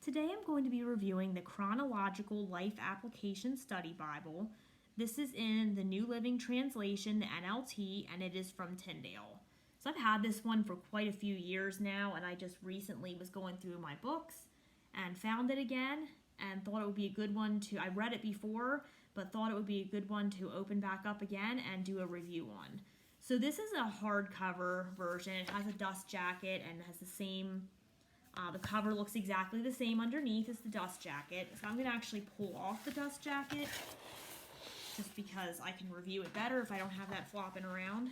Today I'm going to be reviewing the Chronological Life Application Study Bible. This is in the New Living Translation, the NLT, and it is from Tyndale. So I've had this one for quite a few years now, and I just recently was going through my books and found it again and thought it would be a good one to, I read it before, but thought it would be a good one to open back up again and do a review on. So this is a hardcover version. It has a dust jacket and has the same the cover looks exactly the same underneath as the dust jacket. So I'm going to actually pull off the dust jacket just because I can review it better if I don't have that flopping around.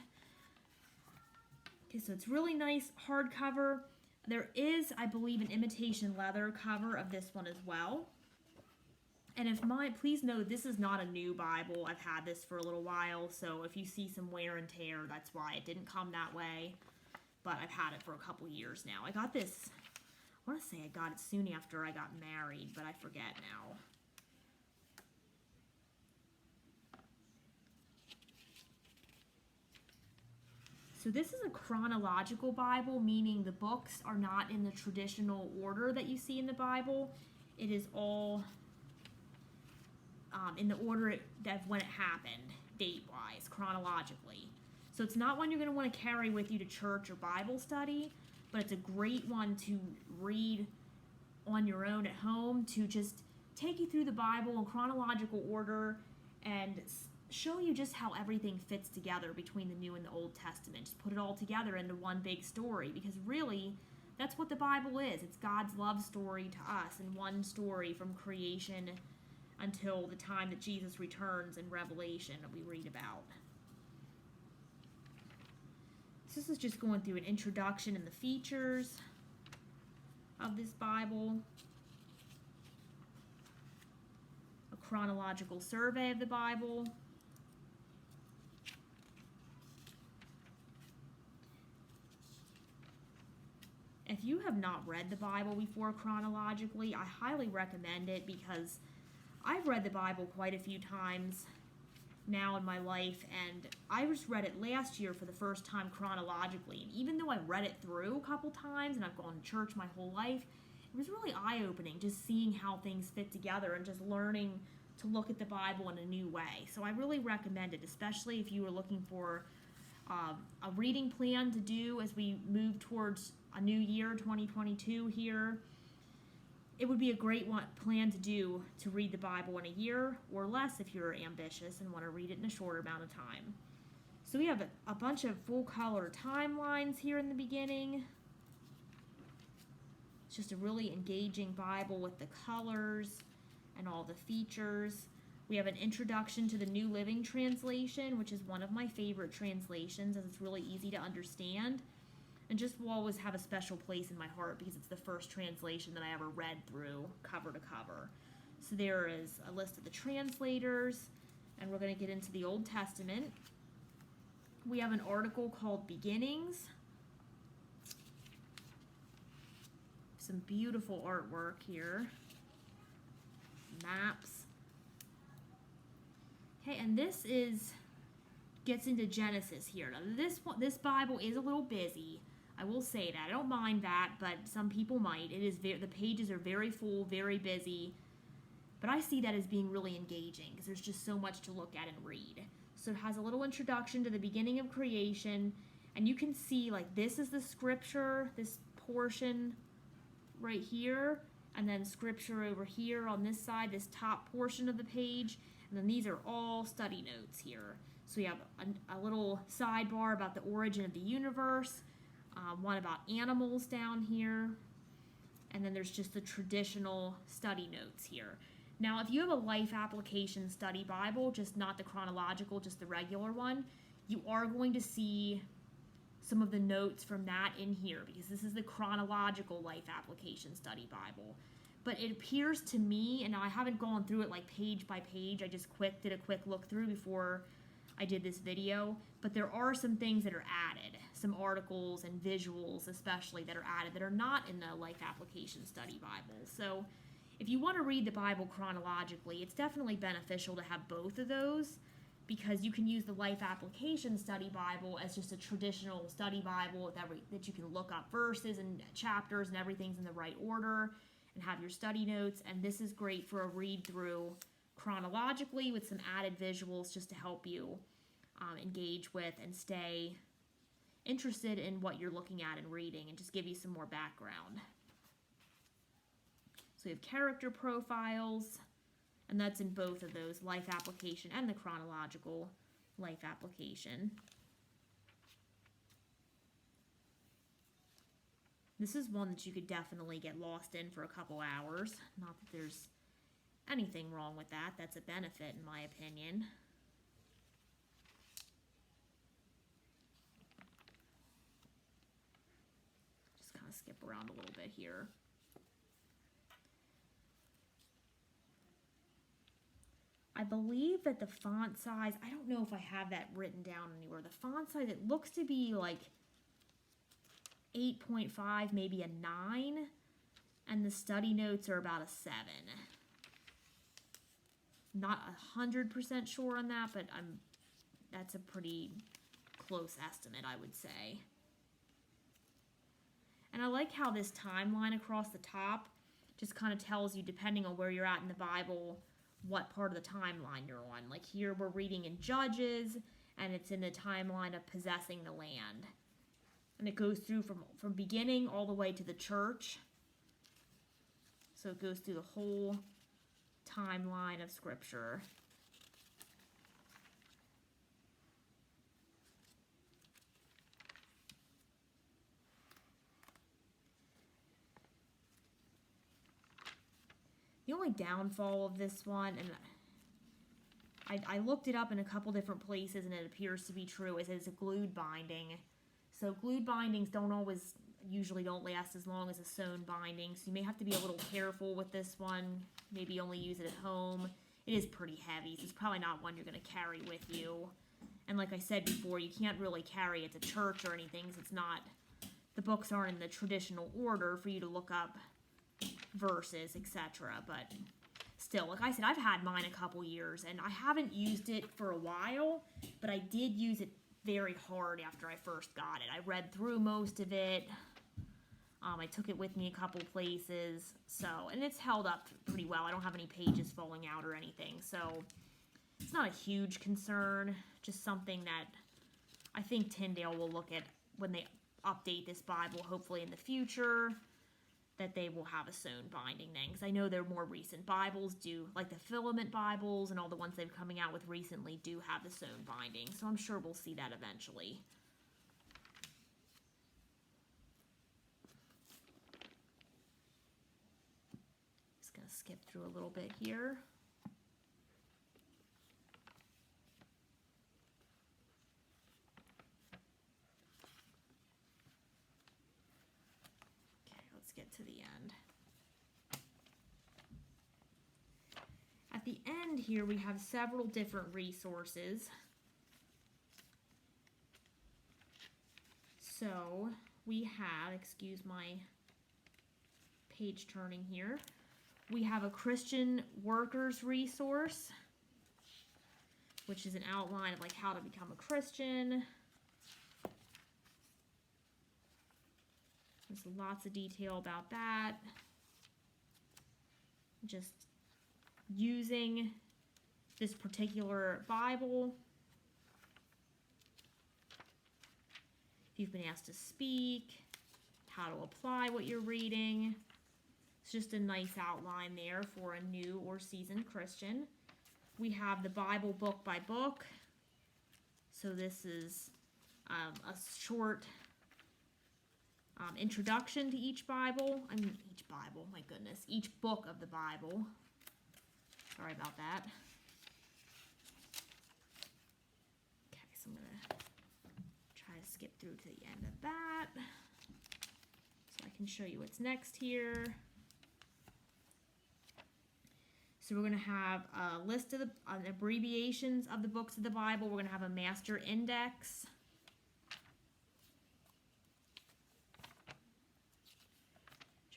Okay, so it's really nice hardcover. There is, I believe, an imitation leather cover of this one as well. And please note, this is not a new Bible. I've had this for a little while, so if you see some wear and tear, that's why it didn't come that way. But I've had it for a couple years now. I got this, I want to say I got it soon after I got married, but I forget now. So this is a chronological Bible, meaning the books are not in the traditional order that you see in the Bible. It is all in the order of when it happened, date-wise, chronologically. So it's not one you're going to want to carry with you to church or Bible study, but it's a great one to read on your own at home, to just take you through the Bible in chronological order and show you just how everything fits together between the New and the Old Testament. Just put it all together into one big story, because really, that's what the Bible is. It's God's love story to us in one story from creation until the time that Jesus returns in Revelation that we read about. So this is just going through an introduction and the features of this Bible, a chronological survey of the Bible, if you have not read the Bible before chronologically, I highly recommend it, because I've read the Bible quite a few times now in my life, and I just read it last year for the first time chronologically, and even though I read it through a couple times and I've gone to church my whole life, it was really eye-opening just seeing how things fit together and just learning to look at the Bible in a new way. So I really recommend it, especially if you are looking for a reading plan to do as we move towards a new year, 2022 here. It would be a great plan to do, to read the Bible in a year or less if you're ambitious and want to read it in a shorter amount of time. So we have a bunch of full color timelines here in the beginning. It's just a really engaging Bible with the colors and all the features. We have an introduction to the New Living Translation, which is one of my favorite translations, as it's really easy to understand. And just will always have a special place in my heart because it's the first translation that I ever read through cover to cover. So there is a list of the translators, and we're going to get into the Old Testament. We have an article called Beginnings. Some beautiful artwork here. Maps. Okay, and this gets into Genesis here. Now this Bible is a little busy. I will say that. I don't mind that, but some people might. The pages are very full, very busy. But I see that as being really engaging because there's just so much to look at and read. So it has a little introduction to the beginning of creation, and you can see, like, this is the scripture, this portion right here, and then scripture over here on this side, this top portion of the page, and then these are all study notes here. So we have a little sidebar about the origin of the universe, one about animals down here, and then there's just the traditional study notes here. Now, if you have a Life Application Study Bible, just not the chronological, just the regular one, you are going to see some of the notes from that in here, because this is the Chronological Life Application Study Bible. But it appears to me, and I haven't gone through it like page by page, I just did a quick look through before I did this video, but there are some things that are added, some articles and visuals especially that are added that are not in the Life Application Study Bible. So if you want to read the Bible chronologically, it's definitely beneficial to have both of those, because you can use the Life Application Study Bible as just a traditional study Bible that you can look up verses and chapters and everything's in the right order. and have your study notes. And this is great for a read through chronologically with some added visuals just to help you engage with and stay interested in what you're looking at and reading, and just give you some more background. So we have character profiles, and that's in both of those, life application and the chronological life application. This is one that you could definitely get lost in for a couple hours. Not that there's anything wrong with that. That's a benefit, in my opinion. Just kind of skip around a little bit here. I believe that the font size, I don't know if I have that written down anywhere. The font size, it looks to be like 8.5, maybe a 9, and the study notes are about a 7. Not 100% sure on that, but that's a pretty close estimate, I would say. And I like how this timeline across the top just kind of tells you, depending on where you're at in the Bible, what part of the timeline you're on. Like here we're reading in Judges, and it's in the timeline of possessing the land. And it goes through from beginning all the way to the church. So it goes through the whole timeline of Scripture. The only downfall of this one, and I looked it up in a couple different places and it appears to be true, is it's a glued binding. So glued bindings usually don't last as long as a sewn binding, so you may have to be a little careful with this one. Maybe only use it at home. It is pretty heavy, so it's probably not one you're going to carry with you. And like I said before, you can't really carry it to church or anything, so the books aren't in the traditional order for you to look up verses, etc. But still, like I said, I've had mine a couple years, and I haven't used it for a while, but I did use it very hard after I first got it. I read through most of it. I took it with me a couple places, and it's held up pretty well. I don't have any pages falling out or anything, so it's not a huge concern, just something that I think Tyndale will look at when they update this Bible, hopefully in the future, that they will have a sewn binding then, because I know their more recent Bibles do, like the filament Bibles and all the ones they've coming out with recently do have the sewn binding, so I'm sure we'll see that eventually. Just going to skip through a little bit here. Get to the end. At the end here, we have several different resources. So we have, excuse my page turning here, we have a Christian workers resource, which is an outline of like how to become a Christian. There's lots of detail about that. Just using this particular Bible. If you've been asked to speak, how to apply what you're reading. It's just a nice outline there for a new or seasoned Christian. We have the Bible book by book. So this is a short introduction to each Bible. Each book of the Bible. Sorry about that. Okay, so I'm going to try to skip through to the end of that so I can show you what's next here. So we're going to have a list of the abbreviations of the books of the Bible. We're going to have a master index.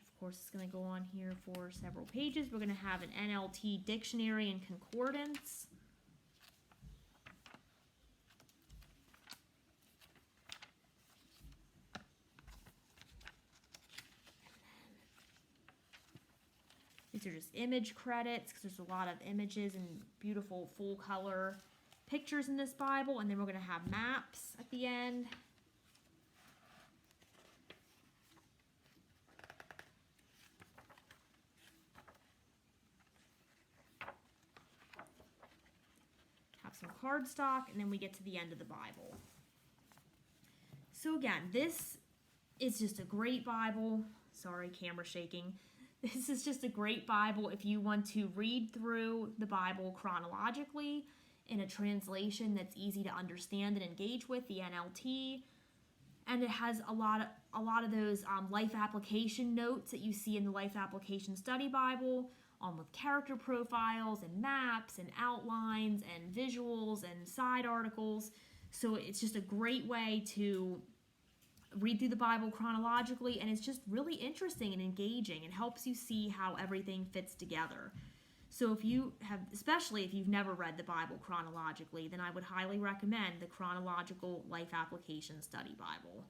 Of course, it's going to go on here for several pages. We're going to have an NLT dictionary and concordance. These are just image credits because there's a lot of images and beautiful full color pictures in this Bible. And then we're going to have maps at the end. Have some cardstock, and then we get to the end of the Bible. So again, this is just a great Bible. Sorry, camera shaking. This is just a great Bible if you want to read through the Bible chronologically in a translation that's easy to understand and engage with, the NLT. And it has a lot of those life application notes that you see in the Life Application Study Bible, with character profiles and maps and outlines and visuals and side articles. So it's just a great way to read through the Bible chronologically, and it's just really interesting and engaging and helps you see how everything fits together. So if you have, especially if you've never read the Bible chronologically, then I would highly recommend the Chronological Life Application Study Bible.